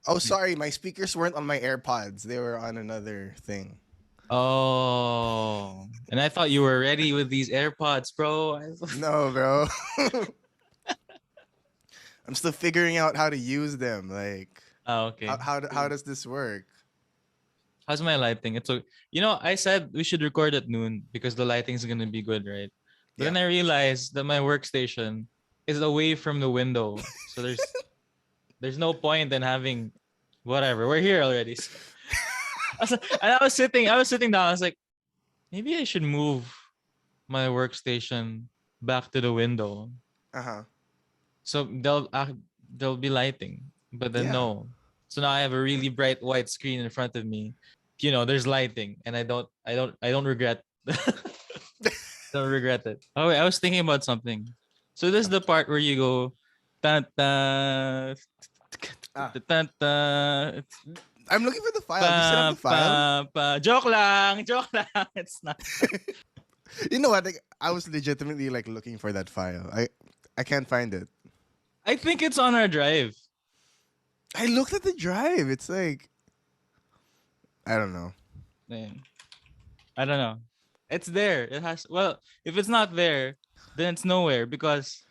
Oh, sorry, my speakers weren't on my AirPods. They were on another thing. Oh, and I thought you were ready with these AirPods, bro. No, bro. I'm still figuring out how to use them. Like, Oh, okay. how does this work? How's my lighting? It's okay. I said we should record at noon because the lighting's gonna be good, right? But Yeah. then I realized that my workstation is away from the window, so there's no point in having whatever. We're here already. So and I was sitting down. I was like, maybe I should move my workstation back to the window, Uh huh. so there'll be lighting. But then Yeah. no. So now I have a really bright white screen in front of me. There's lighting, and I don't regret. Don't regret it. Oh wait, I was thinking about something. So this is the part where you go, tan tan, Ah, tan tan, I'm looking for the file. Do you still have pa the file? pa pa. Joke lang, joke lang. It's not. You know what? Like, I was legitimately like looking for that file. I can't find it. I think it's on our drive. I looked at the drive. It's like I don't know. Eh, I don't know. It's there. It has. Well, if it's not there, then it's nowhere because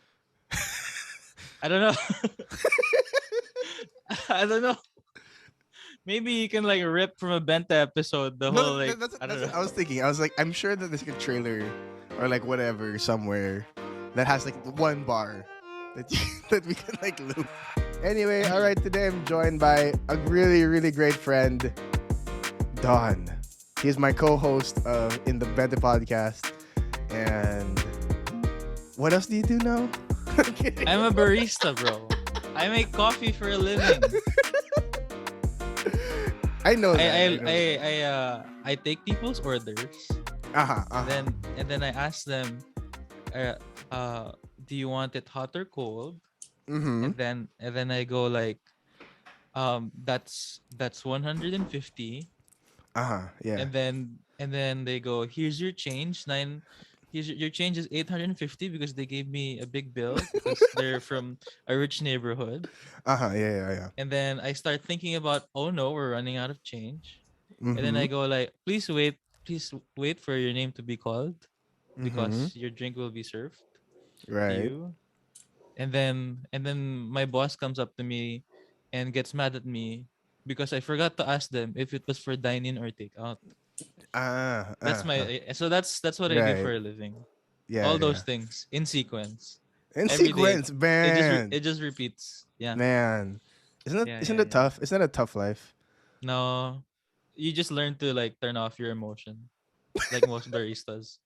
I don't know. I don't know. Maybe you can like rip from a Bente episode the No, whole like I that's don't what know. I was thinking. I was like, I'm sure that there's like a trailer or like whatever somewhere that has like one bar that that we can like loop. Anyway, all right. Today I'm joined by a really really great friend, Don. He's my co-host in the Bente podcast. And what else do you do now? I'm kidding. I'm a barista, bro. I make coffee for a living. I know I that. I I know I that. I take people's orders, Uh-huh, and uh-huh. then I ask them, uh, do you want it hot or cold? Mm-hmm. And then I go like, that's 150. Uh-huh. Yeah. And then they go, here's your change, nine. Your change is 850 because they gave me a big bill because they're from a rich neighborhood. Uh-huh. Yeah, yeah, yeah. And then I start thinking about, oh no, we're running out of change. And then Mm-hmm. I go like, please wait for your name to be called Mm-hmm. because your drink will be served to Right. you. And then my boss comes up to me and gets mad at me because I forgot to ask them if it was for dine in or take out. That's Uh-huh. that's what I do Right. for a living. Yeah, All yeah. those things in sequence. In Every day sequence, man. it just repeats. Yeah. Man. Yeah, isn't yeah, it yeah. tough? Isn't that a tough life? No. You just learn to like turn off your emotion like most baristas.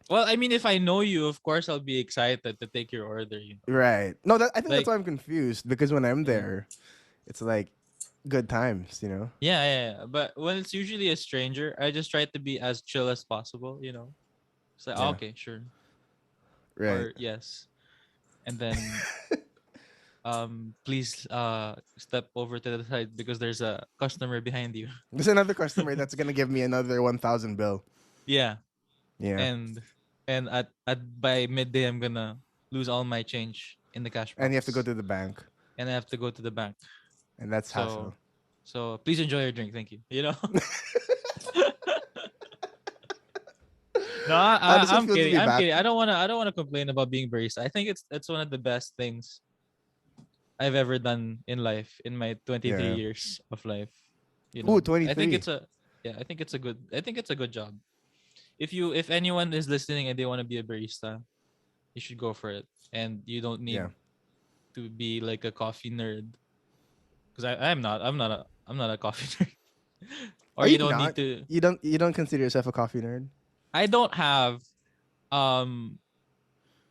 Well, I mean if I know you, of course I'll be excited to take your order. Right. No, that I think that's Like why I'm confused because when I'm mm, there, it's like good times, you know? yeah, yeah, yeah. But when it's usually a stranger, I just try to be as chill as possible. It's like, Yeah. okay, sure. Right. Or yes. And then please step over to the side because there's a customer behind you. There's another customer that's gonna give me another 1,000 bill. Yeah. Yeah. And at by midday I'm gonna lose all my change in the cash And you have to go box. to the bank. And I have to go to the bank. And that's So hassle. so please enjoy your drink, thank you. No, How does it I'm feel to kidding. be I'm back? kidding. I don't wanna complain about being barista. I think it's one of the best things I've ever done in life in my 23 Yeah. years of life. Ooh, I think 23. it's a yeah, I think it's a good job. If anyone is listening and they want to be a barista, you should go for it. And you don't Yeah. need to be like a coffee nerd because I'm not a coffee nerd. Or Are you you don't need not? to. You don't consider yourself a coffee nerd? I don't have um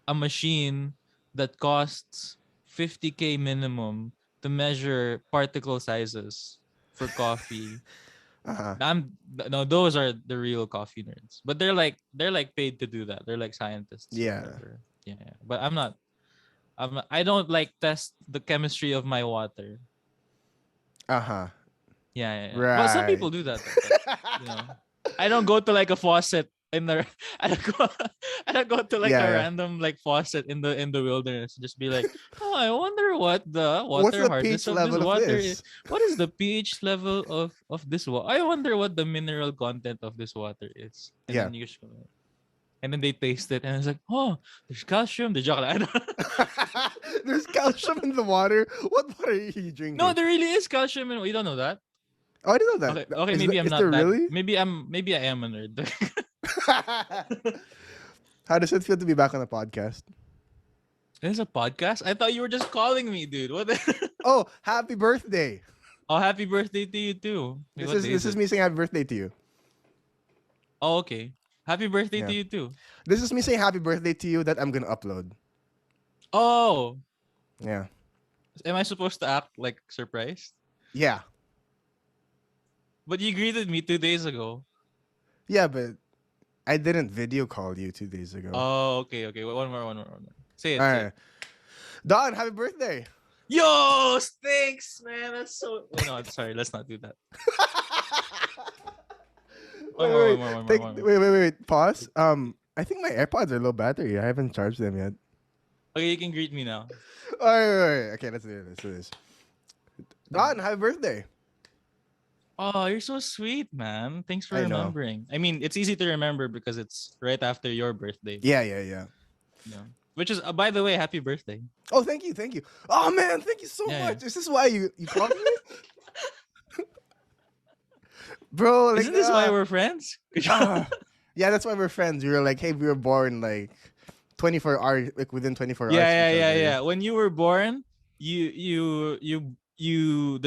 a machine that costs 50K minimum to measure particle sizes for coffee. Uh-huh. I'm no, those are the real coffee nerds. But they're like paid to do that. They're like scientists or Yeah. whatever. Yeah, yeah. But I don't like test the chemistry of my water. Uh-huh. Yeah, yeah, yeah. Well, some Right. people do that though, but you know, I don't go to like a faucet in the I don't go I don't go to like Yeah, a yeah. random like faucet in the wilderness. Just be like, oh, I wonder what the What's water the hardness pH of this level of water is. this? What is the pH level of this water? I wonder what the mineral content of this water is. And Yeah. then you just go, and then they taste it, and it's like, oh, there's calcium. The chocolate. There's calcium in the water. What water are you No, drinking? there really is calcium, and you don't know that. Oh, I didn't know that. Okay, okay, Is, the, maybe I'm is there not that. really? Maybe I am a nerd. How does it feel to be back on a podcast? There's a podcast. I thought you were just calling me, dude. What? Oh, happy birthday! Oh, happy birthday to you too. Wait, This what is day this is is it? me saying happy birthday to you. Oh, okay. Happy birthday to Yeah. you too. This is me saying happy birthday to you that I'm gonna upload. Oh, Yeah. am I supposed to act like surprised? Yeah. But you greeted me 2 days ago. Yeah, but I didn't video call you 2 days ago. Oh, okay, okay. One more. Say All it, say right. it. Don, happy birthday. Yo, thanks, man. That's so. Wait, no, sorry. Let's not do that. Wait, wait, One more. wait. Pause. I think my AirPods are low battery. I haven't charged them yet. Okay, you can greet me now. All right, wait. Okay, let's do this. Don, happy birthday. Oh, you're so sweet, man. Thanks for I know. remembering. I mean, it's easy to remember because it's right after your birthday. Yeah. Yeah. Which is, by the way, happy birthday. Oh, thank you. Oh man, thank you so Yeah, much. Is this why you called me? Bro, like Isn't this why we're friends? yeah, that's why we're friends. We were like, hey, we were born like 24 hours, like within 24 hours. Yeah. When you were born, the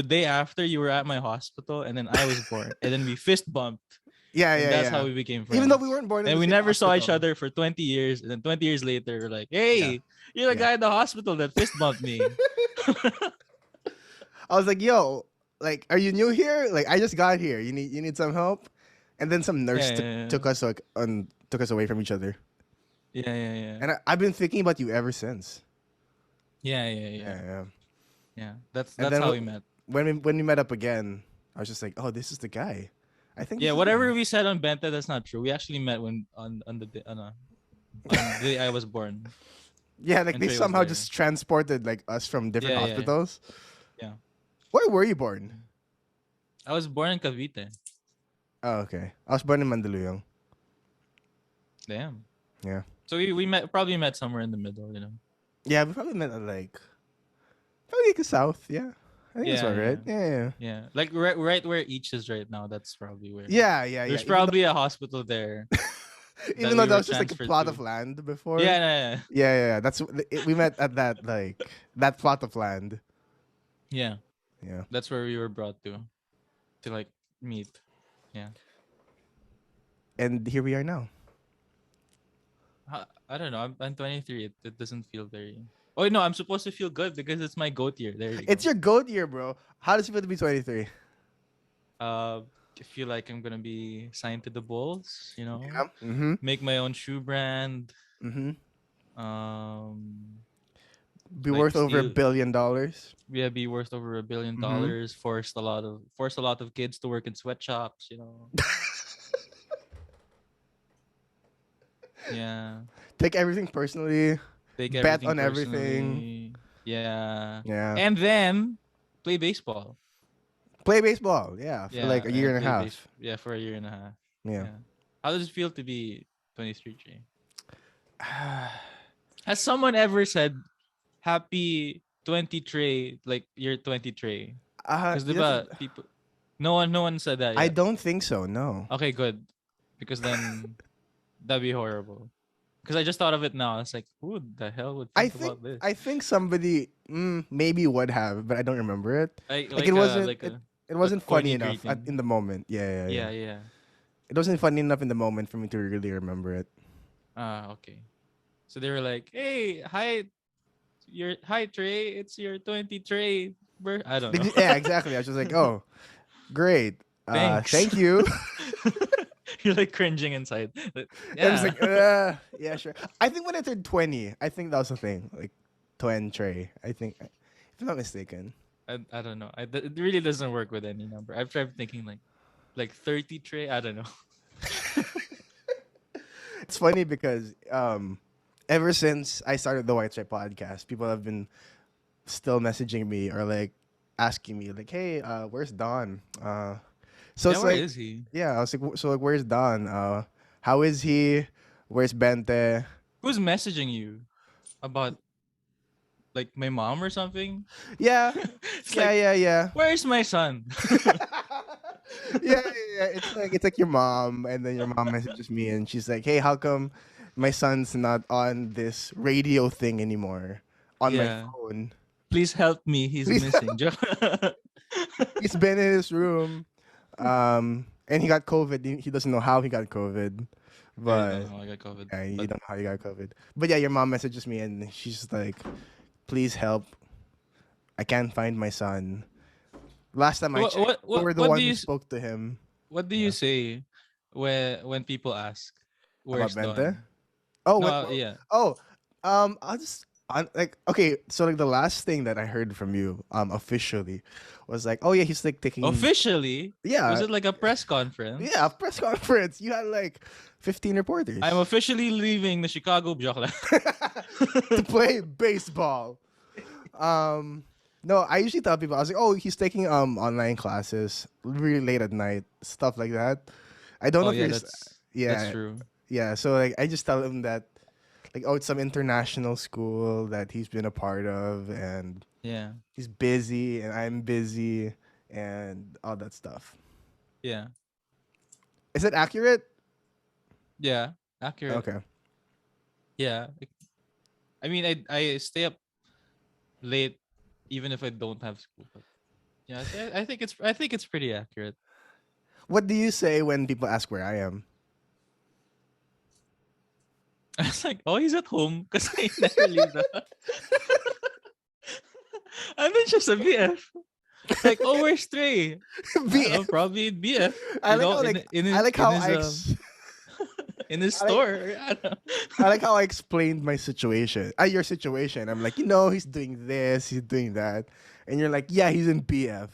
day after you were at my hospital, and then I was born, and then we fist bumped. Yeah, And yeah, that's yeah. how we became friends. Even though we weren't born in and the we same never saw each hospital. other for 20 years. And then 20 years later, we're like, hey, Yeah. you're the Yeah. guy at the hospital that fist bumped me. I was like, yo, like, are you new here? Like, I just got here. You need some help? And then some nurse Yeah. took us away from each other. Yeah. And I've been thinking about you ever since. Yeah. That's And then how we met. When we met up again, I was just like, oh, this is the guy. I think. Yeah, whatever we said on Bente, that's not true. We actually met when on the day I was born. Yeah, like And they Trey was somehow there. just transported like us from different Yeah. hospitals. Yeah. Where were you born? I was born in Cavite. Oh, okay. I was born in Mandaluyong. Damn. Yeah. So we probably met somewhere in the middle, you know. Yeah, we probably met at probably the south. Yeah, I think that's Yeah, all right. Yeah. Yeah. Like right where each is right now, that's probably where. Yeah. There's probably a hospital there. Even that though we that were was just like a transferred plot to. of land before. Yeah. Yeah. We met at that that plot of land. Yeah. Yeah. That's where we were brought to like meet. Yeah. And here we are now. I don't know. I'm 23. It doesn't feel very. Oh no, I'm supposed to feel good because it's my goat year. There you go. It's your goat year, bro. How does it feel to be 23? I feel like I'm gonna be signed to the Bulls. You know, Yeah. Mm-hmm. make my own shoe brand. Mm-hmm. Be Like worth over $1 steal- billion. Yeah, be worth over $1 billion. Mhm. Force a lot of kids to work in sweatshops. You know. Yeah. Take everything personally. Take Bet everything on everything. personally. Yeah. Yeah. And then play baseball. Play baseball. Yeah. For like a year and a half. For a year and a half. Yeah. How does it feel to be 23, Trey? Has someone ever said happy 20 Trey, like you're 20 Trey? Because people no one said that yet. I don't think so, no. Okay, good. Because then that'd be horrible. Because I just thought of it now. It's like, who the hell would think about this? I think somebody maybe would have, but I don't remember it. Like it wasn't a it wasn't funny corny enough greeting. in the moment. Yeah. Yeah. It wasn't funny enough in the moment for me to really remember it. Okay. So they were like, "Hey, hi Trey. It's your 20 Trey." I don't know. Yeah, exactly. I was just like, oh, great. Thanks. Thank you. You're like cringing inside. But, I was yeah. like, yeah, sure. I think when I turned 20, I think that was the thing. Like, 20 Trey. I think, if I'm not mistaken. I don't know. It really doesn't work with any number. I've tried thinking like 30 Trey. I don't know. It's funny because ever since I started the White Stripe podcast, people have been still messaging me or like asking me like, "Hey, where's Don?" So Yeah, it's where like, is he? yeah, I was like, so like, where's Don? How is he? Where's Bente? Who's messaging you about like my mom or something? Yeah, It's yeah, like, yeah, yeah. where's my son? Yeah, yeah, yeah. It's like your mom, and then your mom messages me, and she's like, "Hey, how come my son's not on this radio thing anymore on my Yeah. phone? Please help me. He's Please, missing. he's been in his room, and he got COVID. He doesn't know how he got COVID, I don't but know how I got COVID, yeah, you but don't know how he got COVID. But yeah, your mom messages me, and she's like, "Please help. I can't find my son." Last time I what checked, what we what were the what do one who you spoke to him. what do you Yeah, say when people ask about where's Bente. Don? Oh, No, yeah. oh, I'll just like okay. So like the last thing that I heard from you, officially, was like, oh yeah, he's like taking, Officially, was yeah, it like a press conference? yeah, press conference. You had like 15 I'm reporters officially leaving the Chicago joke lang. to play baseball. Um, no, I usually tell people I was like, oh, he's taking online classes really late at night, stuff like that. I don't Oh know if yeah, you're, that's yeah, true. yeah. So like, I just tell him that like, oh, it's some international school that he's been a part of, and Yeah. he's busy, and I'm busy, and all that stuff. Yeah. Is it accurate? Yeah. Accurate. Okay. Yeah. I mean, I stay up late even if I don't have school. But yeah, I think it's pretty accurate. What do you say when people ask where I am? I was like, oh, he's at home because I never leave the house. I'm in just a BF. Like, oh, where's Trey? I don't know, BF. probably in BF. I like how like I like In how his in his I like store. I don't know. I like how I explained my situation. Your situation. I'm like, he's doing this, he's doing that, and you're like, yeah, he's in BF.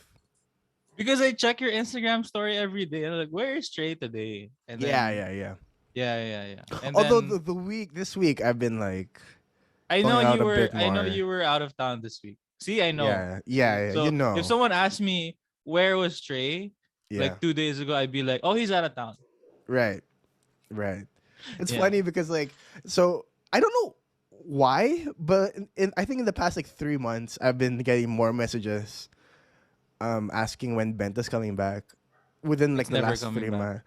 Because I check your Instagram story every day. And I'm like, where is Trey today? And Yeah, then yeah, yeah. yeah. And Although then this week I've been like I know going out a bit I know more. you were out of town this week. See, I know. Yeah, See, yeah, yeah. so if someone asked me where was Trey, Yeah. like 2 days ago, I'd be like, oh, he's out of town. Right, right. It's Yeah. funny because like, so I don't know why, but I think in the past like 3 months, I've been getting more messages, asking when Benta's coming back. Within like It's the never last coming three back. months,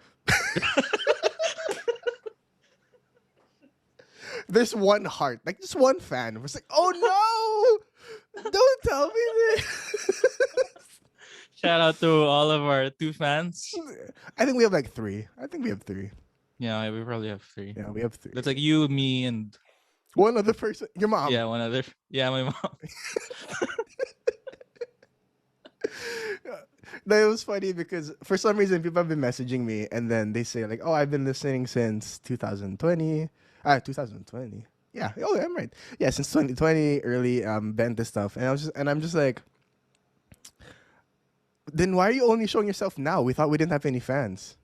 there's one heart, like just one fan. It's like, oh no, don't tell me this. Shout out to all of our 2 fans. I think we have like three. I think we have three. Yeah, we probably have 3. Yeah, we have three. That's like you, me, and One other person. Your mom. yeah, one other. Yeah, my mom. No, it was funny because for some reason people have been messaging me and then they say like, "Oh, I've been listening since 2020." 2020. Yeah. Oh, yeah, I'm right. Yeah, since 2020, early Benta stuff, and I'm just like, then why are you only showing yourself now? We thought we didn't have any fans,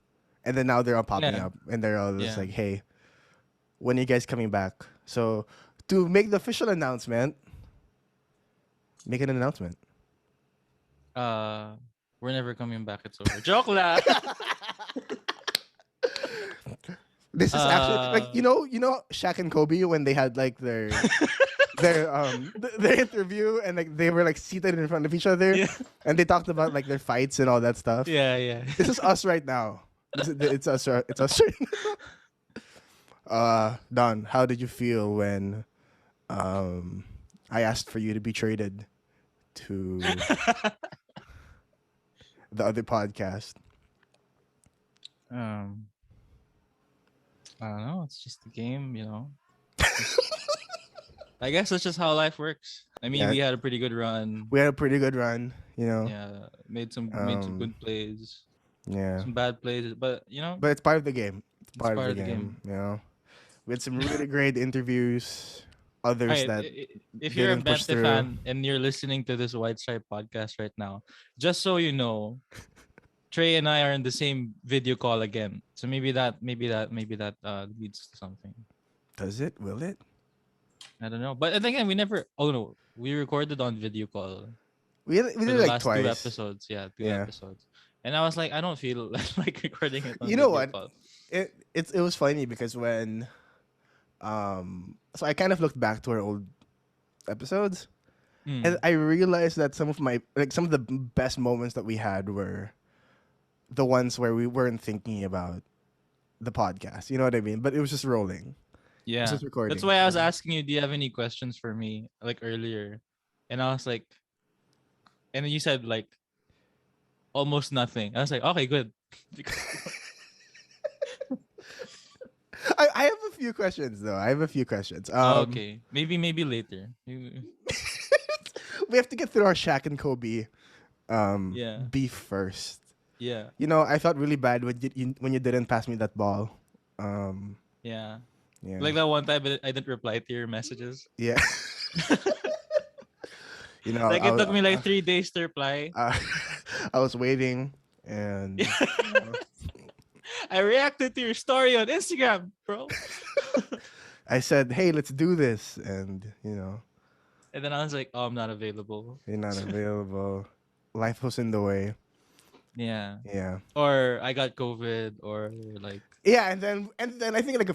and then now they're all popping Yeah, up and they're all just yeah. like, "Hey, when are you guys coming back?" So to make the official announcement, make an announcement. We're never coming back. It's over. Joke la. This is actually like uh, Shaq and Kobe when they had like their their interview and like they were like seated in front of each other yeah, and they talked about like their fights and all that stuff. yeah. This is us right now. It's us. It's us. Right Don, how did you feel when um I asked for you to be traded to the other podcast? um, I don't know. It's just a game, you know. I guess that's just how life works. I mean, Yeah, we had a pretty good run. we had a pretty good run. Yeah, made some Um, good plays, yeah. some bad plays, but you know, But it's part of the game. It's it's part of part the of the game. game. We had some really great interviews. All Others right, that if you're a didn't push Bente through. fan and you're listening to this White Stripe podcast right now, just so you know, Trey and I are in the same video call again. So maybe that leads to something. Does it? Will it? I don't know. But again, we never. Oh no, we recorded on video call We for did the like last twice. 2 episodes. Yeah, two episodes. And I was like, I don't feel like recording it on You know video what? call. It was funny because when so I kind of looked back to our old episodes and I realized that some of the best moments that we had were the ones where we weren't thinking about the podcast. You know what I mean? But it was just rolling. Yeah. Just recording. That's why I was asking you, do you have any questions for me like earlier? And I was like, and then you said like almost nothing. I was like, okay, good. I have a few questions though. I have a few questions. Okay. Maybe later. We have to get through our Shaq and Kobe beef first. Yeah. You know, I felt really bad when you didn't pass me that ball. Yeah. Yeah. Like that one time I didn't reply to your messages. Yeah. You know, like it took me like 3 days to reply. I was waiting and I reacted to your story on Instagram, bro. I said, "Hey, let's do this," and you know. And then I was like, "Oh, I'm not available." You're not available. Life was in the way. Yeah. Yeah. Or I got COVID, or like. Yeah, and then I think like a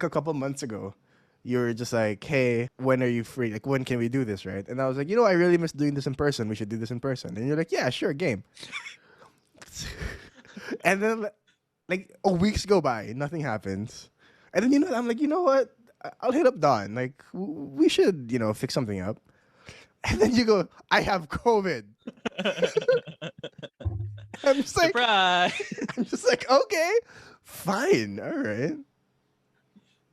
couple months ago, you were just like, "Hey, when are you free? Like, when can we do this?" Right? And I was like, "I really miss doing this in person. We should do this in person." And you're like, "Yeah, sure, game." And then, like, weeks go by, nothing happens, and then I'm like, you know what? I'll hit up Don. Like, we should, fix something up. And then you go, I have COVID. I'm just like, surprise. I'm just like, okay, fine, all right.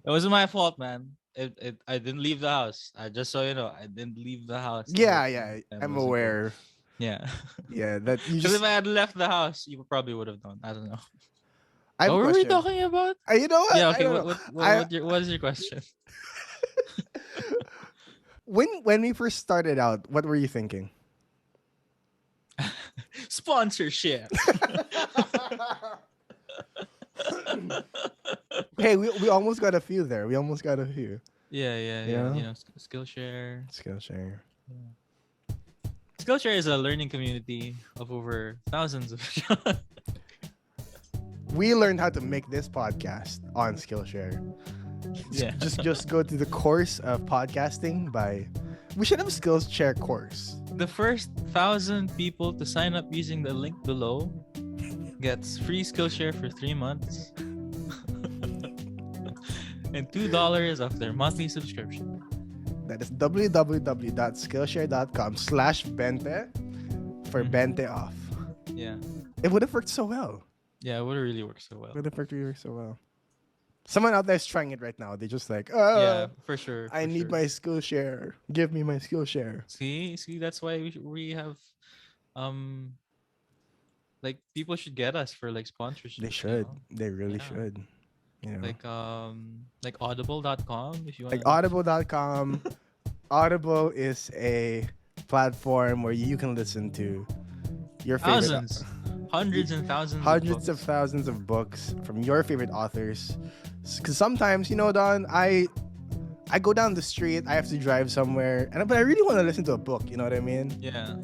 It wasn't my fault, man. I didn't leave the house. I just so you know, I didn't leave the house. Yeah, I'm aware. Yeah. Yeah, that you Because just. if I had left the house, you probably would have known. I don't know. I have what a were we question. talking about? You know what? Yeah, okay. I don't know. What is your question? When we first started out, what were you thinking? Sponsorship. Hey, we almost got a few there. We almost got a few. Yeah. Yeah. You know, Skillshare. Skillshare. Yeah. Skillshare is a learning community of over thousands of. We learned how to make this podcast on Skillshare. Yeah. Just go to the course of podcasting by. We should have a Skillshare course. The first 1,000 people to sign up using the link below gets free Skillshare for 3 months and $2 off their monthly subscription. That is www.skillshare.com/Bente for Bente off. Yeah. It would have worked so well. Yeah, it would really work so well. It would have worked really so well. Someone out there is trying it right now. They're just like, yeah, for sure. I need my Skillshare. Give me my Skillshare. See, that's why we have, like people should get us for like sponsorship. They should. They really should. Like audible.com if you want. Like audible.com. Audible is a platform where you can listen to your favorite hundreds and thousands of thousands of books from your favorite authors. Because sometimes, Don, I go down the street, I have to drive somewhere, but I really want to listen to a book. You know what I mean? Yeah.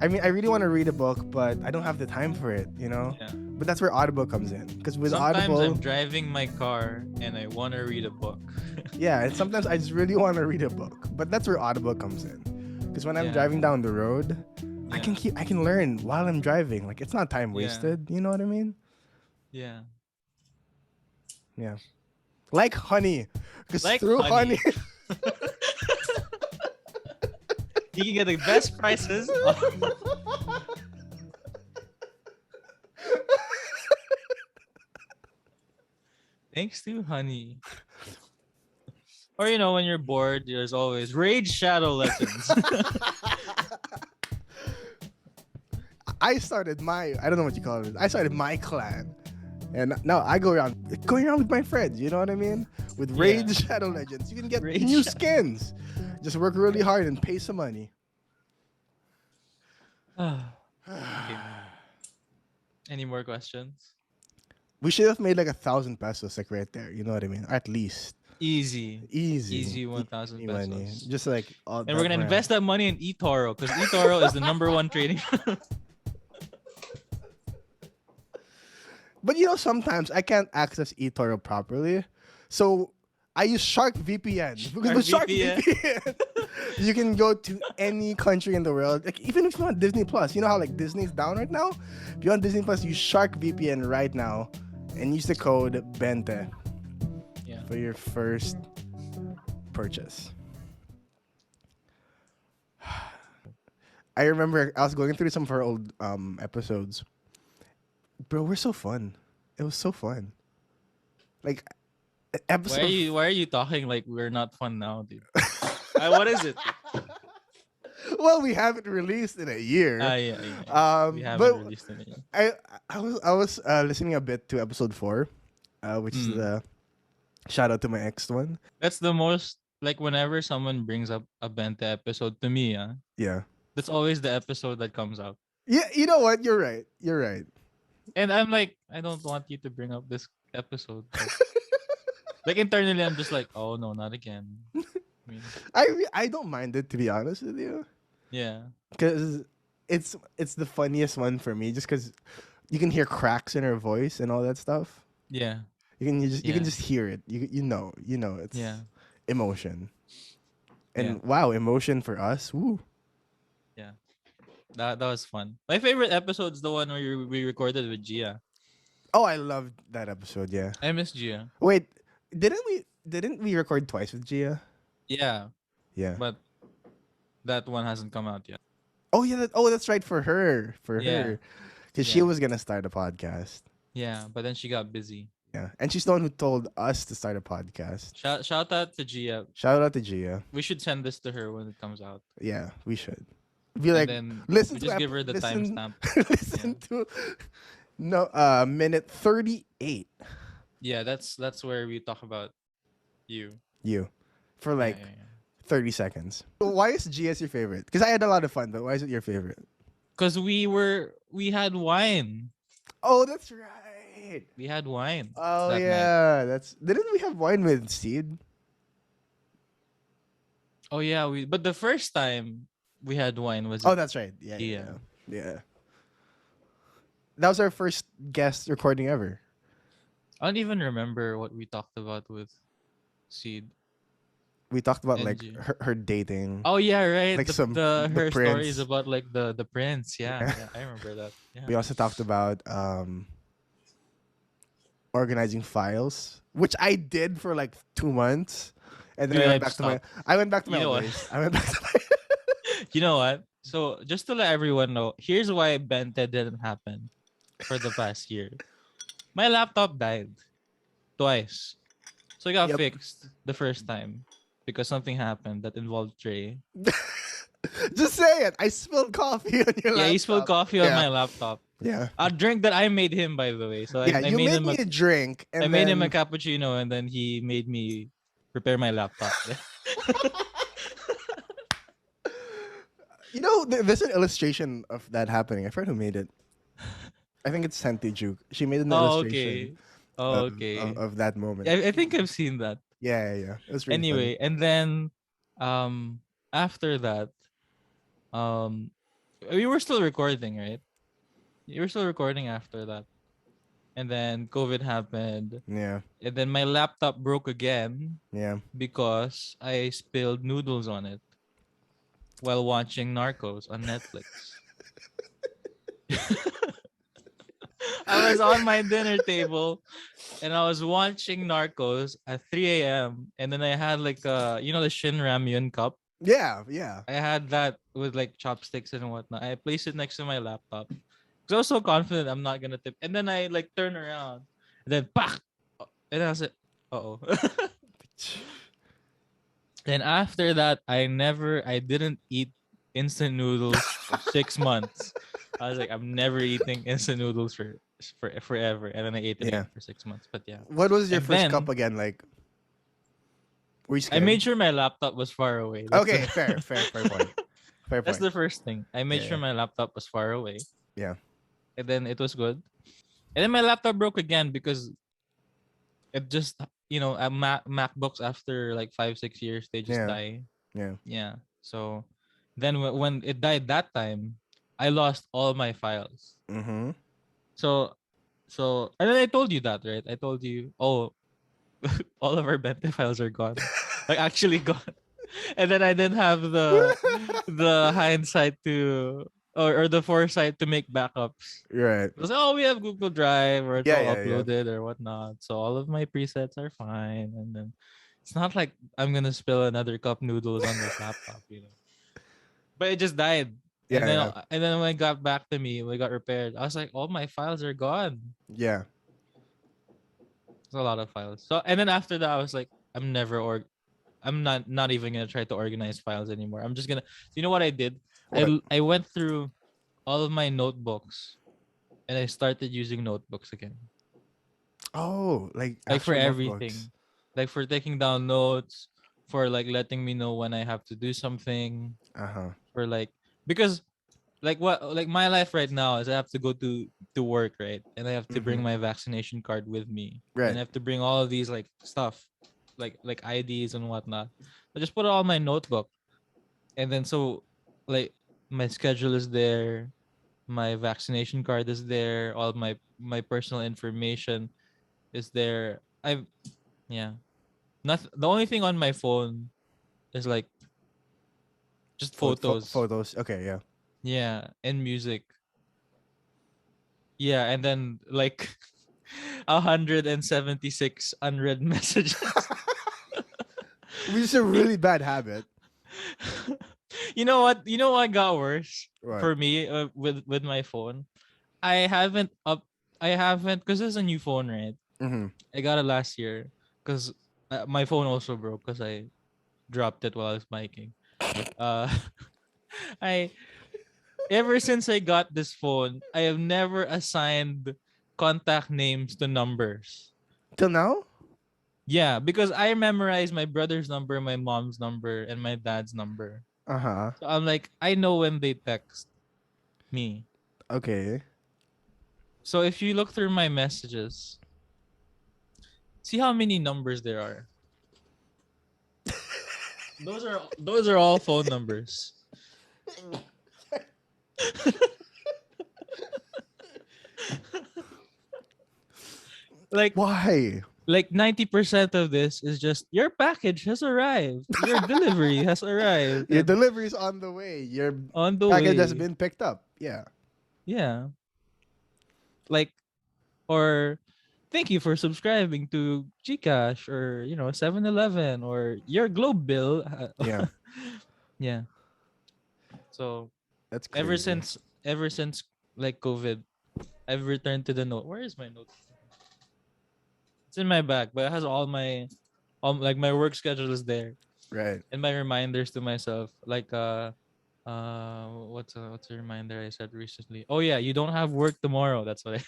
I mean, I really want to read a book, but I don't have the time for it. Yeah. But that's where Audible comes in. Because with sometimes Audible, I'm driving my car and I want to read a book. yeah, and sometimes I just really want to read a book, but that's where Audible comes in. Because when I'm driving down the road, I can learn while I'm driving. Like, it's not time wasted. You know what I mean? Yeah. Yeah. Like honey. Because like through honey. You can get the best prices. Thanks to honey. Or when you're bored, there's always Raid Shadow Legends. I started I don't know what you call it. I started my clan. And now I go around with my friends, you know what I mean? With Raid Shadow Legends. You can get new skins. Just work really hard and pay some money. Okay. Any more questions? We should have made like 1,000 pesos, like right there. You know what I mean? At least Easy. easy, Easy 1,000 easy money. pesos. Just like all And we're that gonna ramp. invest that money in eToro because eToro is the number one trading. But you know, sometimes I can't access eToro properly, so I use Shark VPN because with Shark VPN. VPN, you can go to any country in the world. Like even if you want Disney Plus, you know how like Disney's down right now. If you want Disney Plus, use Shark VPN right now, and use the code Bente Yeah. for your first purchase. I remember I was going through some of our old episodes. Bro, we're so fun. It was so fun. Like episode. Why are you talking like we're not fun now, dude? What is it? Well, we haven't released in a year. Yeah. We haven't But released it yet. I was listening a bit to episode 4, which is the shout out to my ex one. That's the most like whenever someone brings up a Bente episode to me, Yeah. that's always the episode that comes out. Yeah, you know what? You're right. You're right. And I'm like, I don't want you to bring up this episode. Like internally, I'm just like, oh no, not again. I mean, I don't mind it, to be honest with you, yeah, because it's the funniest one for me, just because you can hear cracks in her voice and all that stuff. yeah, You can Yeah. just hear it. You know it's yeah, emotion. And Yeah. wow, emotion for us. Woo. yeah. That was fun. My favorite episode is the one where we recorded with Gia. Oh, I loved that episode. Yeah. I miss Gia. Wait, didn't we record twice with Gia? Yeah, Yeah. but that one hasn't come out yet. Oh yeah. That's right, for her. Yeah. Her, because she Yeah. was gonna start a podcast. Yeah, but then she got busy. Yeah, and she's the one who told us to start a podcast. Shout out to Gia. Shout out to Gia. We should send this to her when it comes out. Yeah, we should be And like, then listen we to just give her the listen- timestamp. listen to minute 38. Yeah, that's where we talk about you. You for like Yeah. 30 seconds. Why is GS your favorite? Because I had a lot of fun, but why is it your favorite? Because we had wine. Oh, that's right. We had wine. Oh that night. yeah, didn't we have wine with Seed? Oh yeah, but the first time we had wine was Oh, that's right. Yeah. That was our first guest recording ever. I don't even remember what we talked about with Seed. We talked about And like G. her dating. Oh yeah, right. Like the her stories prince. about like the prince. Yeah, Yeah. yeah, I remember that. Yeah. We also talked about organizing files, which I did for like 2 months, and then Yeah, I went back to my. I went back to my You know what? ways. I went back to my. You know what? So just to let everyone know, here's why Bente didn't happen for the past year. My laptop died twice. So it got Yep. fixed the first time because something happened that involved Trey. Just say it. I spilled coffee on your laptop. Yeah, he spilled coffee on Yeah. my laptop. Yeah. A drink that I made him, by the way. So Yeah, I you made made him me a drink. And I made him a then- cappuccino, and then he made me prepare my laptop. You know, there's an illustration of that happening. I forgot who made it. I think it's Santi Juke. She made an Oh, illustration okay. Oh, of, okay. of that moment. I think I've seen that. Yeah. It was really Anyway, funny. and then after that, we were still recording, right? You were still recording after that. And then COVID happened. Yeah. And then my laptop broke again Yeah. because I spilled noodles on it while watching Narcos on Netflix. I was on my dinner table and I was watching Narcos at 3 a.m. And then I had like the Shin Ramyun cup. Yeah. I had that with like chopsticks and whatnot. I placed it next to my laptop. Because I was so confident I'm not gonna tip. And then I like turn around and then pak! And I was like, uh-oh. Then after that, I didn't eat instant noodles for 6 months. I was like, I'm never eating instant noodles for forever. And then I ate it Yeah. for 6 months. But yeah. What was your And first then- cup again? Like, were you I scared? made sure my laptop was far away. That's Okay, the- fair point. Fair That's point. the first thing. I made Yeah, sure my laptop was far away. Yeah. and then it was good. And then my laptop broke again because it just MacBooks after like 5-6 years they just Yeah. die. Yeah. Yeah. So then when it died that time, I lost all my files. Mm-hmm. So and then I told you that, right? I told you, oh, all of our Bente files are gone. Like actually gone. And then I didn't have the hindsight to or the foresight to make backups. Right. It was like, oh, we have Google Drive or it's Yeah, all yeah, yeah. uploaded or whatnot. So all of my presets are fine. And then it's not like I'm gonna spill another cup noodles on this laptop, you know. But it just died. Yeah, yeah. And then when it got back to me, when it got repaired, I was like, all my files are gone. Yeah. It's a lot of files. So and then after that I was like, I'm not even gonna try to organize files anymore. I'm just gonna you know what I did? What? I went through all of my notebooks and I started using notebooks again. Oh, like Like for actual notebooks. everything. Like for taking down notes, for like letting me know when I have to do something, Uh-huh. for like because like my life right now is I have to go to work, right? And I have to Mm-hmm. bring my vaccination card with me. And Right. I have to bring all of these like stuff, like IDs and whatnot. I just put it all in my notebook. And then so like my schedule is there, my vaccination card is there, all my personal information is there. Yeah. Not the only thing on my phone is like just photos. Photos. Okay, yeah. Yeah, and music. Yeah, and then like 176 unread messages. Which is a really bad habit. You know what? You know what got worse What? for me with my phone? I haven't up. I haven't because it's a new phone, right? Mm-hmm. I got it last year because my phone also broke because I dropped it while I was biking. Uh, I ever since I got this phone, I have never assigned contact names to numbers. Till now? Yeah, because I memorized my brother's number, my mom's number, and my dad's number. Uh-huh. So I'm like, I know when they text me. Okay. So if you look through my messages, see how many numbers there are. Those are all phone numbers. like Why? like 90% of this is just your package has arrived. Your delivery has arrived. Your And delivery is on the way. Your on the package has way. been picked up. Yeah. Yeah. Like or thank you for subscribing to Gcash or 7-Eleven or your Globe bill. Yeah. Yeah. So That's ever crazy. since ever since like COVID, I've returned to the note. Where is my note? It's in my bag, but it has all like my work schedule is there Right. and my reminders to myself. Like what's a reminder I said recently? Oh yeah, you don't have work tomorrow. That's what I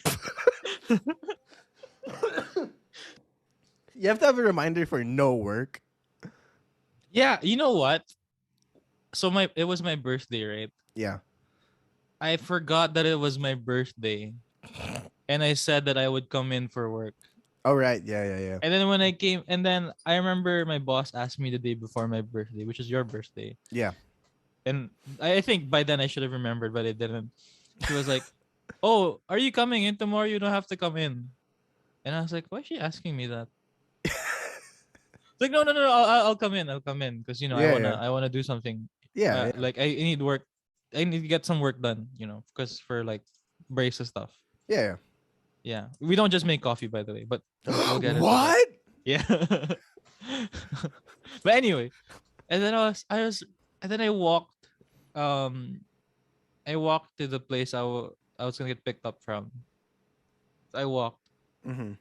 You have to have a reminder for no work. Yeah, you know what? So it was my birthday, right? Yeah. I forgot that it was my birthday. And I said that I would come in for work. Oh, right. Yeah, yeah, yeah. And then when I came, and then I remember my boss asked me the day before my birthday, which is your birthday. Yeah. And I think by then I should have remembered, but I didn't. She was like, "Oh, are you coming in tomorrow? You don't have to come in." And I was like, "Why is she asking me that?" It's like, no, I'll come in. I'll come in because Yeah, yeah. I wanna do something. Yeah, yeah. Like I need work. I need to get some work done. Because for like braces stuff. Yeah. Yeah, we don't just make coffee, by the way, but we'll get into that. What? Yeah. But anyway, and then and then um, I walked to the place I was gonna get picked up from. I walked, Mm-hmm.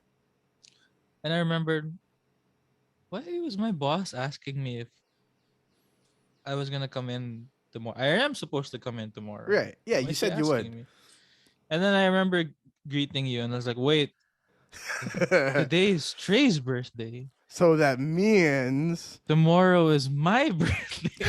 and I remembered why was my boss asking me if I was gonna come in tomorrow. I am supposed to come in tomorrow. Right. Yeah, Why you is she said you asking would. me? And then I remember greeting you, and I was like, wait, today is Trey's birthday. So that means Tomorrow is my birthday.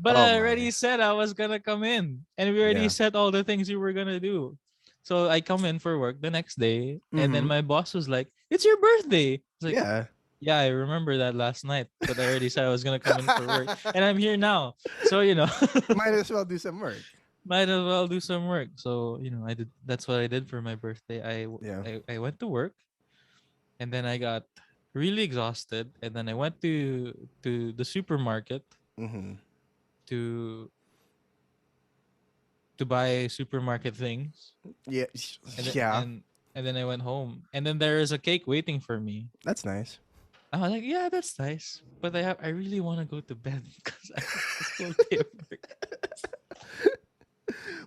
But Oh I already my. said I was gonna come in, and we already Yeah. said all the things we were gonna do. So I come in for work the next day, and then Mm-hmm. my boss was like, "It's your birthday." It's like, Yeah. "Yeah, I remember that last night, but I already said I was gonna come in for work, and I'm here now." So Might as well do some work. might as well do some work. So I did. That's what I did for my birthday. Yeah. I went to work, and then I got really exhausted, and then I went to the supermarket Mm-hmm. to to buy supermarket things, Yeah. and then Yeah. and then I went home, and then there is a cake waiting for me. That's nice. I was like, yeah, that's nice, but I really want to go to bed because I have a full day of work.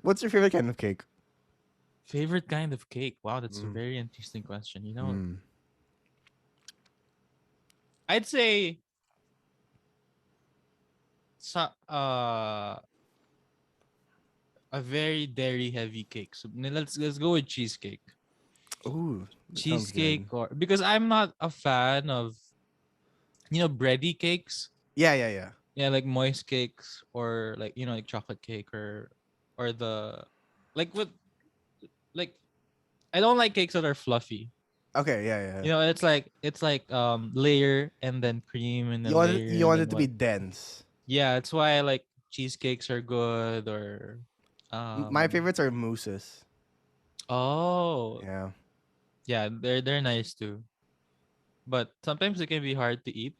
What's your favorite kind of cake? Favorite kind of cake? Wow, that's a Mm. very interesting question. Mm. I'd say so, a very dairy heavy cake. So let's go with cheesecake. Ooh, that sounds good. Cheesecake, or because I'm not a fan of bready cakes. Yeah, yeah, yeah. Yeah, like moist cakes, or like like chocolate cake, or the like what like I don't like cakes that are fluffy. Okay, yeah, yeah. It's like layer and then cream and then layer You and want then it to be what. dense. Yeah, that's why I like cheesecakes are good, or My um favorites are mousses. oh, Yeah. yeah, they're nice too. But sometimes it can be hard to eat.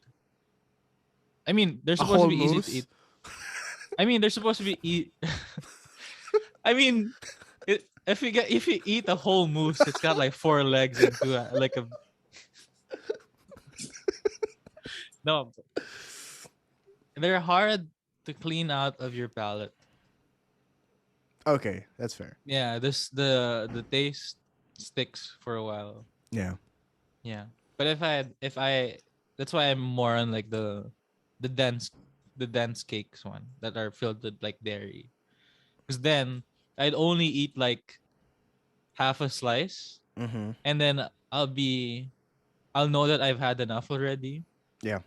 I mean, they're A supposed to whole be easy to mousse? eat. I mean, they're supposed to be eat. I mean, if you eat a whole moose, it's got like four legs and two like a no. They're hard to clean out of your palate. Okay, that's fair. Yeah, the taste sticks for a while. Yeah. Yeah, but if I that's why I'm more on like the dense the dense cakes one that are filled with like dairy. Because then I'd only eat like half a slice, Mm-hmm. and then I'll know that I've had enough already, Yeah.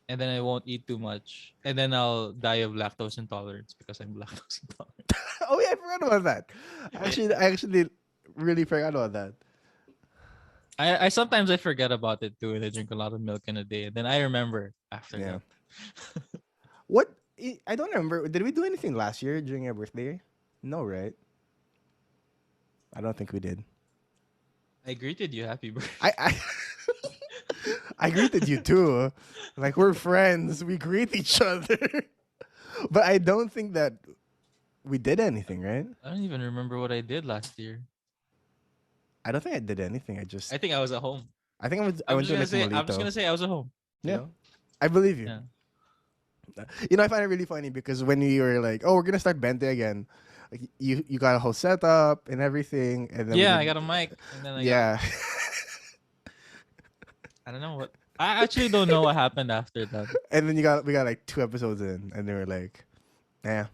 and then I won't eat too much, and then I'll die of lactose intolerance because I'm lactose intolerant. Oh yeah, I forgot about that. I actually really forgot about that. I sometimes I forget about it too, and I drink a lot of milk in a day, and then I remember after Yeah. that. What? I don't remember. Did we do anything last year during your birthday? No, right? I don't think we did. I greeted you happy birthday. I I greeted you too. Like we're friends. We greet each other. But I don't think that we did anything, right? I don't even remember what I did last year. I don't think I did anything. I think I was at home. I think I went to like I'm just Molito. gonna say I was at home. You Yeah. know? I believe you. Yeah. I find it really funny because when you were like, "Oh, we're gonna start Bente again," like you got a whole setup and everything, and then we Yeah, did, I got a mic, and then yeah, I don't know what. I actually don't know what happened after that. and then we got like 2 episodes in, and they were like, "Yeah,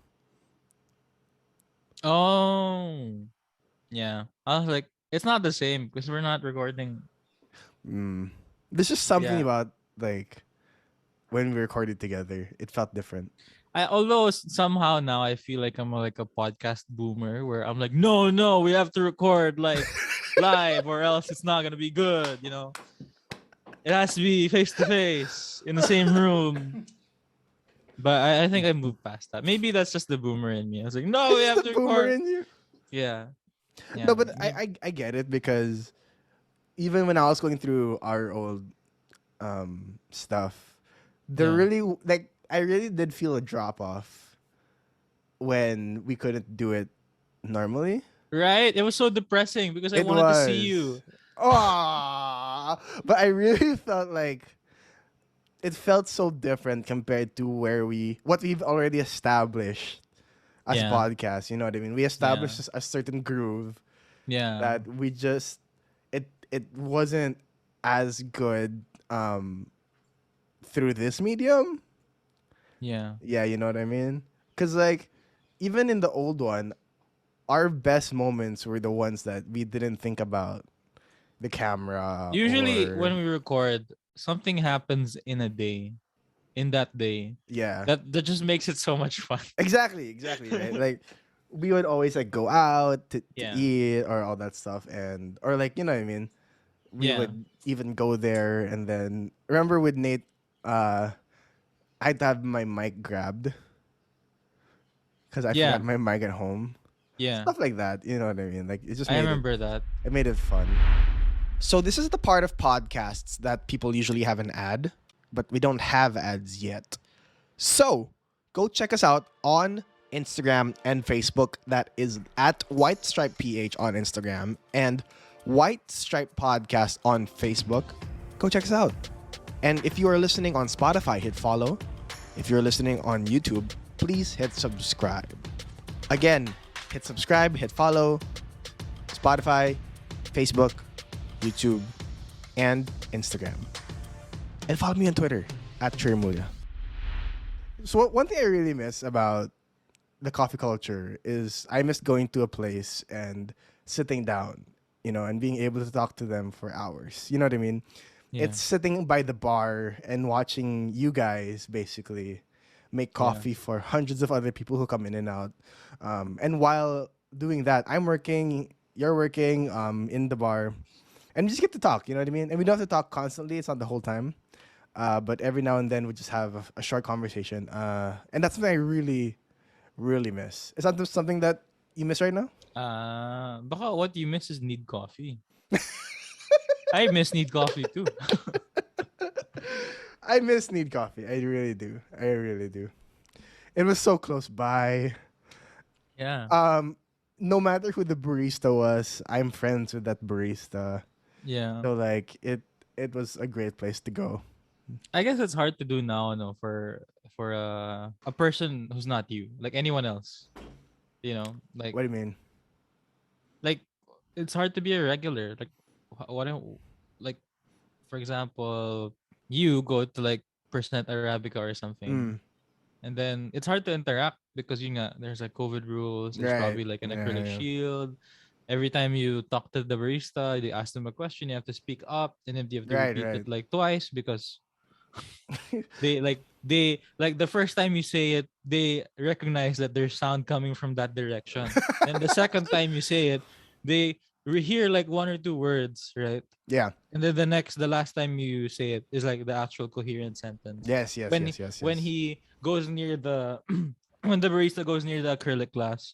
Oh, yeah. I was like, it's not the same because we're not recording. mm. There's just something Yeah. about like when we recorded together, it felt different." Although somehow now I feel like I'm like a podcast boomer where I'm like, no, we have to record like live or else it's not gonna be good. It has to be face to face in the same room. But I think I moved past that. Maybe that's just the boomer in me. I was like, no, we It's have the to boomer record. in you. Yeah. No, Yeah. but I get it because even when I was going through our old stuff, there Yeah. really like I really did feel a drop off when we couldn't do it normally. Right? It was so depressing because I It wanted to see was. you. Oh, but I really felt like it felt so different compared to what we've already established as a Yeah. podcast. You know what I mean? We Yeah. established a certain groove Yeah. that we just it wasn't as good through this medium. Yeah. Yeah, you know what I mean? Cuz like even in the old one, our best moments were the ones that we didn't think about the camera Usually or when we record, something happens in a day. in that day. Yeah. That just makes it so much fun. Exactly, right? Like we would always like go out to Yeah. eat or all that stuff and or like you know what I mean. We Yeah. would even go there and then remember with Nate, uh, I'd have my mic grabbed because I forgot Yeah. my mic at home. Yeah. Stuff like that, you know what I mean? Like I remember that. it made it fun. So this is the part of podcasts that people usually have an ad, but we don't have ads yet. So go check us out on Instagram and Facebook. That is at White Stripe PH on Instagram and White Stripe Podcast on Facebook. Go check us out. And if you are listening on Spotify, hit follow. If you're listening on YouTube, please hit subscribe. Again, hit subscribe, hit follow, Spotify, Facebook, YouTube, and Instagram. And follow me on Twitter at Trey Remulla. So one thing I really miss about the coffee culture is I miss going to a place and sitting down, you know, and being able to talk to them for hours. You know what I mean? Yeah. It's sitting by the bar and watching you guys basically make coffee for hundreds of other people who come in and out. And while doing that, I'm working, you're working in the bar, and we just get to talk. You know what I mean? And we don't have to talk constantly. It's not the whole time. But every now and then we just have a short conversation. And that's something I really, really miss. Is that something that you miss right now? Baka what you miss is need coffee. I miss need coffee too. I miss Need Coffee. I really do. I really do. It was so close by. Yeah. No matter who the barista was, I'm friends with that barista. Yeah. So like it was a great place to go. I guess it's hard to do now, no, for a person who's not you, like anyone else. You know, What do you mean? like it's hard to be a regular. Like like for example, you go to like Percent Arabica or something, Mm, and then it's hard to interact because you know there's like COVID rules. There's right. probably like an Yeah, acrylic yeah. shield. Every time you talk to the barista, they ask them a question. You have to speak up, and then you have to Right, repeat right. it like twice because they like the first time you say it, they recognize that there's sound coming from that direction. Then the second time you say it, they hear like one or two words, right? Yeah. And then the last time you say it is like the actual coherent sentence. Yes, yes, When yes, yes, when yes. he goes near the when the barista goes near the acrylic glass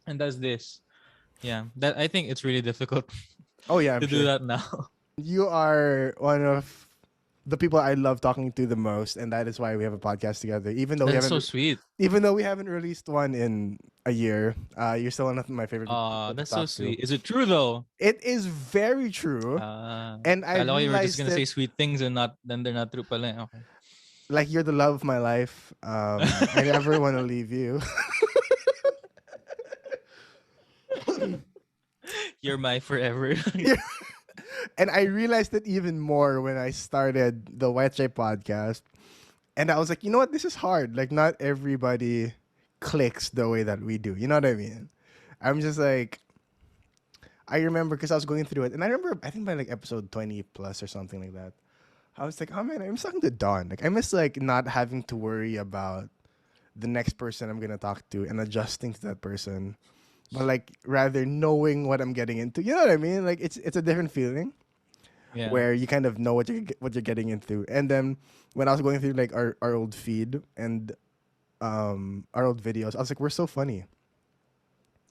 and does this, yeah, that I think it's really difficult Oh yeah, I'm to do sure. that now. You are one of the people I love talking to the most, and that is why we have a podcast together. That's so sweet. Even though we haven't released one in a year, you're still one of my favorite people to That's so talk to. sweet. Is it true though? It is very true, and I Kala ko you were just realized gonna that say sweet things and not then they're not true pala. Okay. like you're the love of my life. I never want to leave you. You're my forever. And I realized it even more when I started the White Stripe podcast. And I was like, you know what? This is hard. Like, not everybody clicks the way that we do. You know what I mean? I'm just like, I remember because I was going through it. And I remember, I think by like episode 20 plus or something like that, I was like, oh man, I'm talking to Dawn. Like, I miss like not having to worry about the next person I'm going to talk to and adjusting to that person. But like rather knowing what I'm getting into. You know what I mean? Like it's a different feeling Yeah. where you kind of know what you're getting into. And then when I was going through like our old feed and our old videos, I was like, we're so funny.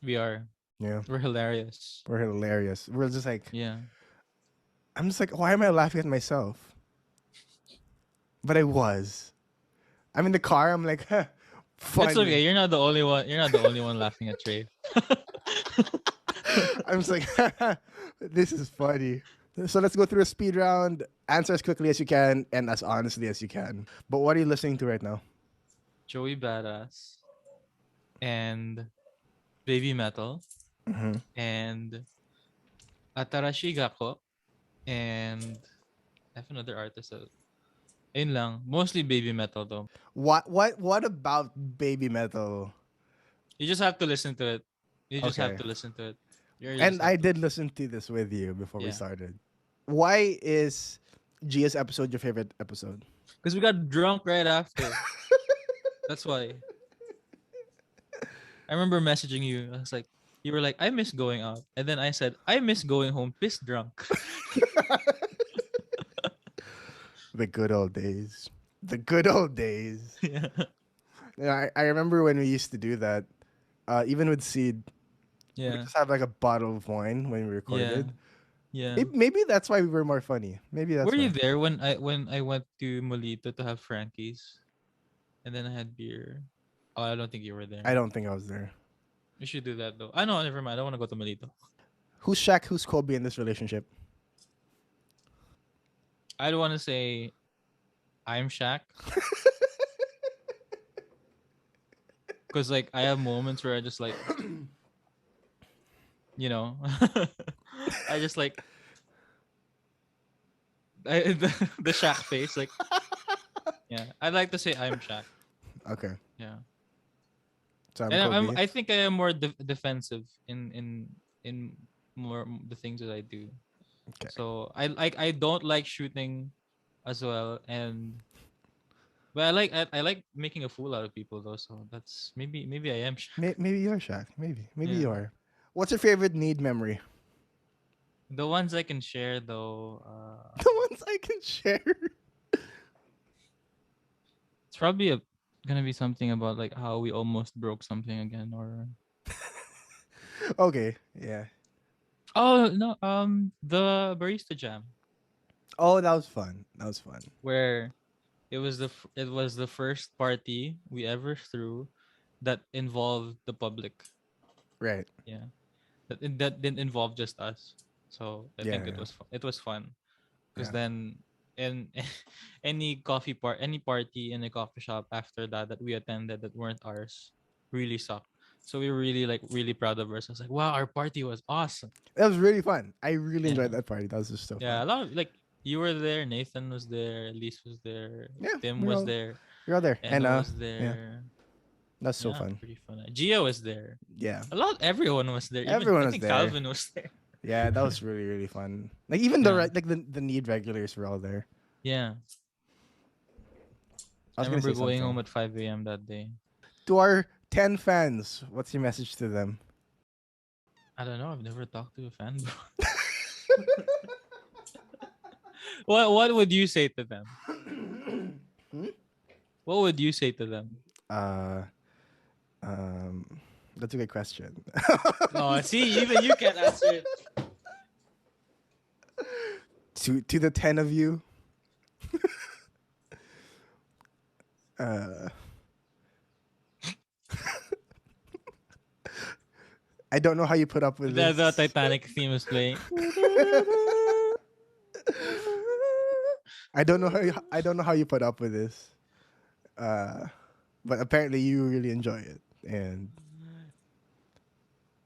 We are. Yeah. We're hilarious. We're hilarious. We're just like Yeah. I'm just like, why am I laughing at myself? But I was. I'm in the car, I'm like, huh, funny. It's okay. You're not the only one. You're not the only one laughing at Trey. I'm just like, this is funny. So let's go through a speed round. Answer as quickly as you can and as honestly as you can. But what are you listening to right now? Joey Badass and Baby Metal Mm-hmm. and Atarashi Gakko and I have another artist. Ayun lang. Mostly Baby Metal though. What about Baby Metal? You just have to listen to it. You just have Okay. to listen to it. And I did listen to this with you before we Yeah. started. Why is Gia's episode your favorite episode? Because we got drunk right after. That's why. I remember messaging you. I was like, you were like, I miss going out. And then I said, I miss going home pissed drunk. The good old days. The good old days. Yeah. Yeah, I remember when we used to do that. Even with Seed, we Yeah. just have like a bottle of wine when we Yeah. recorded. Yeah. Maybe that's why we were more funny. Maybe that's Were you why. there when I went to Molito to have Frankie's? And then I had beer. Oh, I don't think you were I there. don't think I was there. We should do that though. I know, never mind. I don't want to go to Molito. Who's Shaq? Who's Kobe in this relationship? I don't want to say I'm Shaq. Because like I have moments where I just like I just like the Shaq face. Like yeah. I'd like to say I'm Shaq. Okay. Yeah. So I'm And Kobe. I think I am more defensive in more the things that I do. Okay. So I don't like shooting as well, but I like making a fool out of people though. So that's maybe I am Shaq. Maybe you're Shaq. Maybe Yeah. you are. What's your favorite need memory? The ones I can share though, The ones I can share. it's probably gonna be something about like how we almost broke something again, or Okay. Yeah. oh no, the Barista Jam Oh, that was fun. That was fun. where it was the first party we ever threw that involved the public. Right. Yeah, that didn't involve just us. So I Yeah. think it was fun because Yeah. then in any party in a coffee shop after that we attended that weren't ours really sucked. So we were really like really proud of ourselves. Like wow, our party was awesome. That was really fun. I really enjoyed Yeah, that party. That was just so yeah. fun. A lot of like you were there, Nathan was there, Elise was there, Yeah, Tim was there, we're all there. And Eno was yeah, there. that's so Yeah, fun. pretty fun. Gia was there. Yeah. Everyone was there. Even Everyone I was think there. Calvin was there. Yeah, that was really, really fun. Like even Yeah. the need regulars were all there. Yeah. I I was gonna remember say going something. home at 5 a.m. that day. To our 10 fans, what's your message to them? I don't know. I've never talked to a fan, bro. What would you say to them? What would you say to them? Uh, um, that's a good question. Oh, see, even you can't answer it. To the 10 of you. uh, I don't know how you put up with The this. Titanic theme is playing. I don't know how you put up with this. But apparently you really enjoy it, and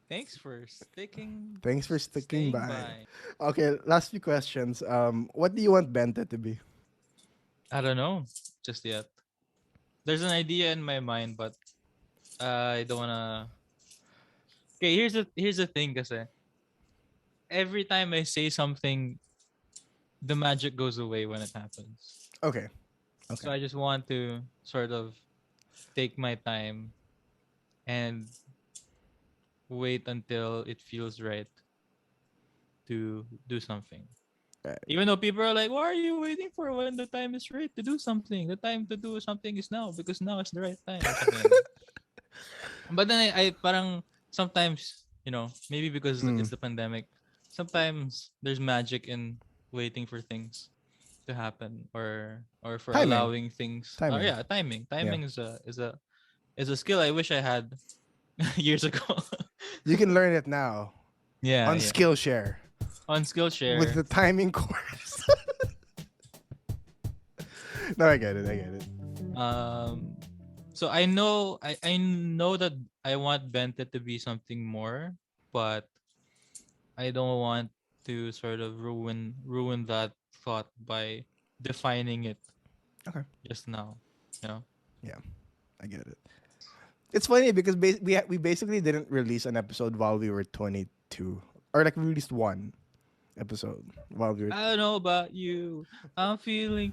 Thanks for sticking. thanks for sticking Staying by. Okay, last few questions. What do you want Bente to be? I don't know just yet. There's an idea in my mind, but I don't wanna. Okay, here's the thing, kasi every time I say something, the magic goes away when it happens. Okay. So I just want to sort of take my time and wait until it feels right to do something. Right. Even though people are like, "Why are you waiting for when the time is right to do something? The time to do something is now because now is the right time." Or something like that. But then I parang sometimes, maybe because it's the pandemic, sometimes there's magic in waiting for things to happen or for Timing. allowing things. Timing. Yeah, timing. Timing is a skill I wish I had years ago. You can learn it now Yeah, on yeah. Skillshare On Skillshare. with the timing course. No, I get it. So I know that I want Bente to be something more, but I don't want to sort of ruin that thought by defining it just now. Yeah, I get it. It's funny because we basically didn't release an episode while we were 22, or like we released one, episode while we were. I don't know about you. I'm feeling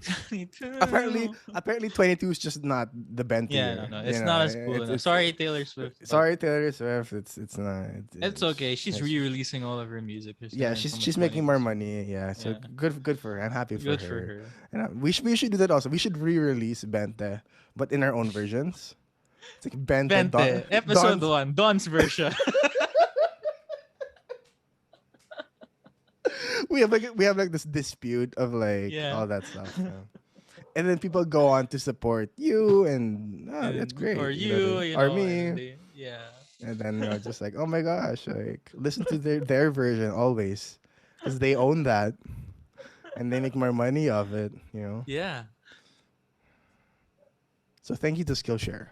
Apparently, 22. apparently 22 is just not the Bente Yeah, year. no, You it's know, not as cool enough. it's Sorry, Taylor Swift, but sorry Taylor Swift. It's not. it's okay. She's re-releasing all of her music. She's gonna Yeah, earn so she's much money making more this year. money. Yeah, so Yeah, good for her. I'm happy for good for her. her. And we should do that also. We should re-release Bente, but in our own versions. It's like Bente Bente, episode Don's. 1, Don's version. We have like this dispute of like Yeah. all that stuff. Yeah. And then people go on to support you, and that's And or great. you, Or and then me, they, yeah. and then just like, oh my gosh, like listen to their version always, because they own that and they make more money of it. Yeah. So thank you to Skillshare.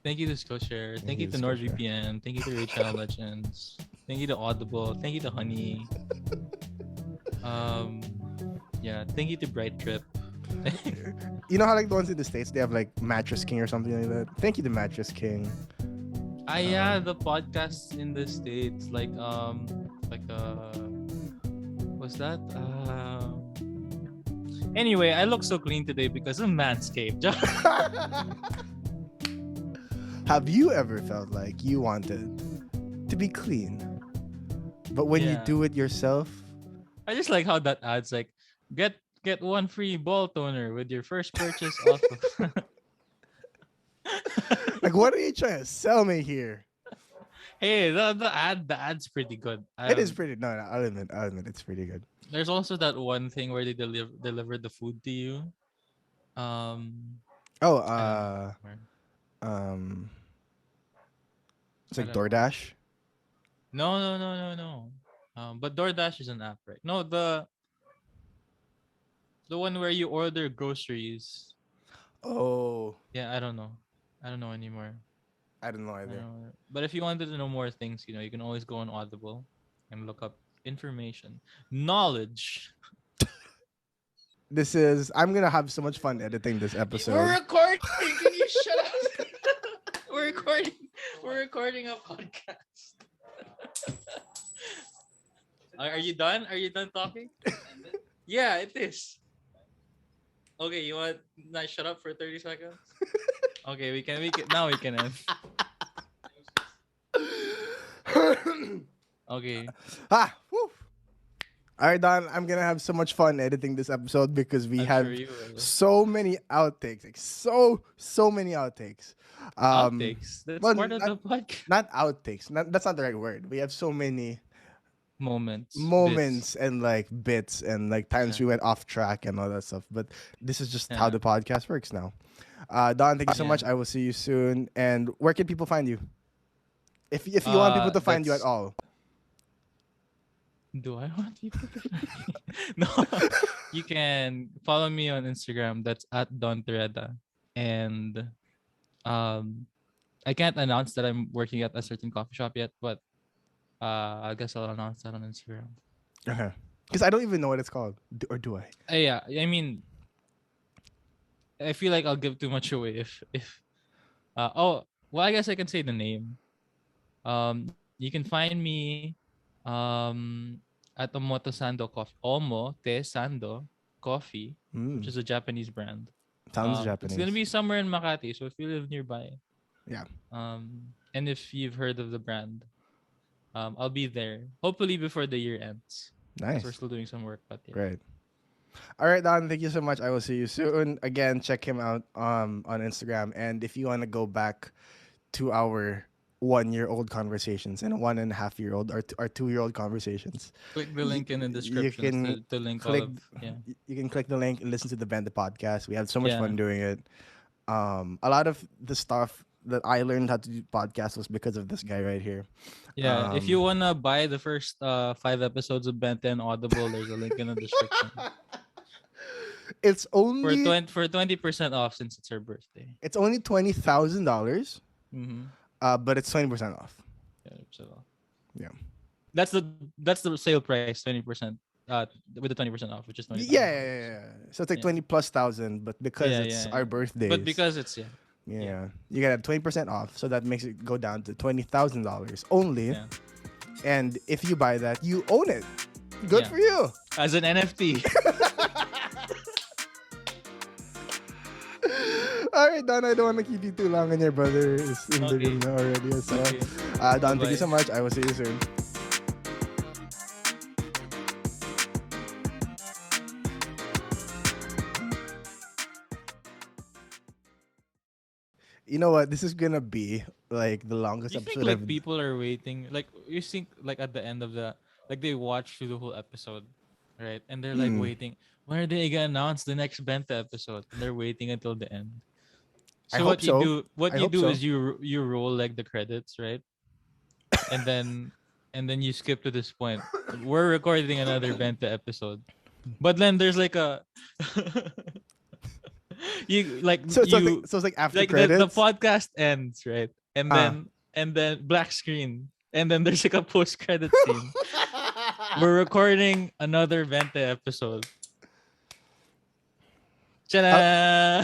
Thank you to Skillshare. Thank you you to to Skillshare. NordVPN. Thank you to Raid Channel Legends. Thank you to Audible. Thank you to Honey. Yeah. Thank you to Bright Trip. You know how like the ones in the States, they have like Mattress King or something like that. Thank you to Mattress King. Yeah, the podcasts in the States, what's that? Anyway, I look so clean today because of Manscaped. Have you ever felt like you wanted to be clean, but when you Yeah. do it yourself, I just like how that adds like get one free ball toner with your first purchase off of like what are you trying to sell me here? Hey, the ad's pretty good. It is pretty. No, I'll admit it's pretty good. There's also that one thing where they deliver the food to you. Oh, Where? it's I like don't know. DoorDash. No. But DoorDash is an app, right? No, the one where you order groceries. Oh, Yeah, I don't know. I don't know anymore. I don't know I don't either. know. But if you wanted to know more things, you can always go on Audible and look up information, knowledge. I'm gonna have so much fun editing this We're episode. recording. Can you shut up? We're recording. We're recording a podcast. Are you done? Are you done talking? Yeah, it is. Okay, you want not shut up for 30 seconds? Okay, we can now we can end. Okay. Whew. All right, Don. I'm gonna have so much fun editing this episode because we I'm have sure you will. so many outtakes, like so many outtakes. Outtakes. That's well, part of the podcast. Not outtakes. That's not the right word. We have so many Moments. moments and like bits and like times Yeah. we went off track and all that stuff. But this is just how Yeah. the podcast works now. Don, thank you so Yeah. much. I will see you soon. And where can people find you? If you want people to find you at That's- all. Do I want people to find me? No. You can follow me on Instagram. That's at Don Torreda. And I can't announce that I'm working at a certain coffee shop yet, but I guess I'll announce that on Instagram. Okay. Because I don't even know what it's called. Or do I? Yeah, I mean, I feel like I'll give too much away if well, I guess I can say the name. You can find me at Omoto Sando Coffee. Omo Te Sando Coffee, which is a Japanese brand. Sounds It's Japanese. gonna be somewhere in Makati, so if you live nearby. Yeah. And if you've heard of the brand, I'll be there. Hopefully before the year ends. 'Cause Nice. we're still doing some work, but yeah. Great. All right, Don. Thank you so much. I will see you soon. Again, check him out on Instagram. And if you want to go back to our 1-year-old conversations and 1.5-year-old or 2-year-old conversations, Click the link in the you description can to link click. all of yeah. You can click the link and listen to the Bente podcast. We had so much Yeah. fun doing it. A lot of the stuff that I learned how to do podcasts was because of this guy right here. Yeah, if you wanna buy the first 5 episodes of Bente and Audible, there's a link in the description. It's only For 20% off since it's her birthday. it's only $20,000, Mm-hmm. but it's 20% off. Yeah, 20% off. Yeah. That's the sale price, 20%. With the 20% off, which is 20. Yeah. So it's like Yeah. 20 plus thousand, but because Yeah, it's yeah, our yeah. birthdays, But because it's you get 20% off, so that makes it go down to $20,000 only. yeah. And if you buy that, you own it. Good Yeah. for you. As an NFT. All right, Don, I don't want to keep you too long, and your brother is in the room Okay. now already as well. Okay. Don, thank you Bye-bye. so much. I will see you soon. You know what? This is gonna be like the longest You think episode like I've. people are waiting? Like you think like at the end of the like they watch through the whole episode, right? And they're like Hmm. waiting. When are they gonna announce the next Bente episode? And they're waiting until the end. I So hope so. what I you hope do so. is you roll like the credits, right? And then you skip to this point. We're recording another Bente episode. But then there's like a you like you So it's like after like the credits. podcast ends, right? Ah. And then black screen. And then there's like a post credit scene. We're recording another Vente episode. Uh, Ta-da!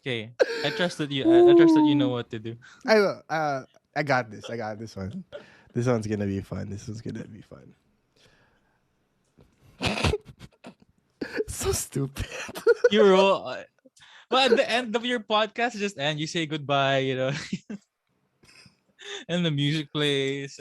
Okay. I trust that I trust that you know what to do. I will. I got this. I got this one. This one's gonna be fun. This one's gonna be fun. So stupid. You roll but at the end of your podcast just end, you say goodbye, and the music plays.